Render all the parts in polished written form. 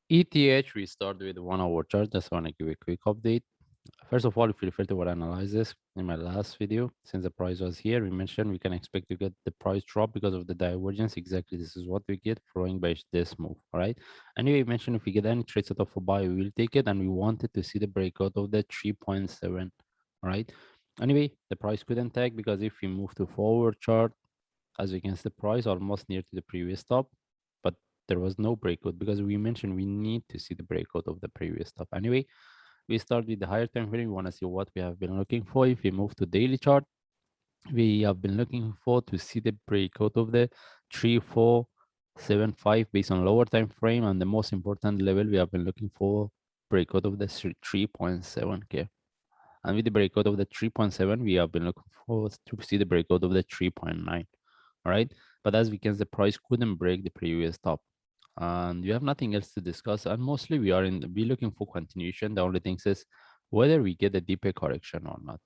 ETH, we start with 1 hour chart. Just want to give a quick update. First of all, if you refer to what analysis in my last video, since the price was here, we mentioned we can expect to get the price drop because of the divergence. Exactly, this is what we get following by this move. All right. Anyway, we mentioned if we get any trade set up for buy, we will take it, and we wanted to see the breakout of the 3.7. All right. Anyway, the price couldn't take because if we move to forward chart, as you can see, the price almost near to the previous top, but there was no breakout because we mentioned we need to see the breakout of the previous top. Anyway, we start with the higher time frame. We want to see what we have been looking for. If we move to daily chart, we have been looking for to see the breakout of the 3475 based on lower time frame, and the most important level we have been looking for breakout of the 3.7k. And with the breakout of the 3.7, we have been looking for to see the breakout of the 3.9. All right, but as we can see, the price couldn't break the previous top, and you have nothing else to discuss, and mostly we are looking for continuation. The only thing is whether we get a deeper correction or not,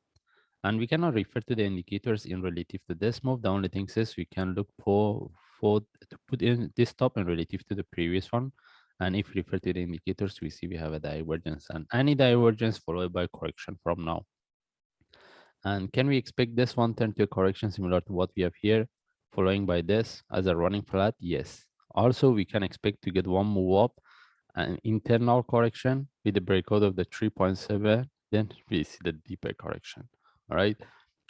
and we cannot refer to the indicators in relative to this move. The only thing is we can look for to put in this top in relative to the previous one, and if we refer to the indicators, we see we have a divergence, and any divergence followed by correction from now. And can we expect this one turn to a correction similar to what we have here, following by this as a running flat? Yes. Also, we can expect to get one move up, an internal correction with the breakout of the 3.7. Then we see the deeper correction. All right.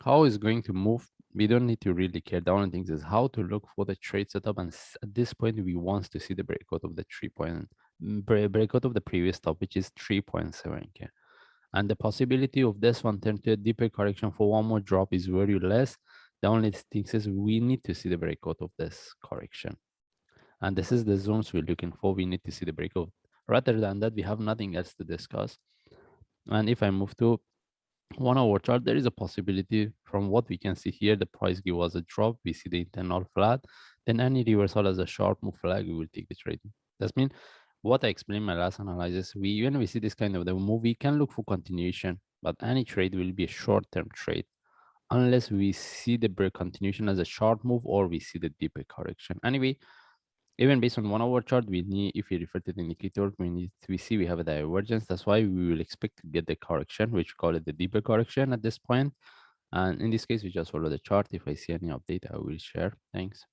How is going to move? We don't need to really care. The only thing is how to look for the trade setup. And at this point, we want to see the breakout of the breakout of the previous top, which is 3.7k, and the possibility of this one turn to a deeper correction for one more drop is very less. The only thing is we need to see the breakout of this correction, and this is the zones we're looking for. We need to see the breakout. Rather than that, we have nothing else to discuss. And if I move to 1 hour chart, there is a possibility from what we can see here, the price give us a drop, we see the internal flat, then any reversal as a sharp move flag, we will take the trade. That's mean what I explained in my last analysis. When we see this kind of the move, we can look for continuation, but any trade will be a short-term trade unless we see the break continuation as a short move or we see the deeper correction. Anyway, even based on 1 hour chart, we need, if we refer to the indicator, we see we have a divergence. That's why we will expect to get the correction, which we call it the deeper correction at this point. And in this case, we just follow the chart. If I see any update, I will share. Thanks.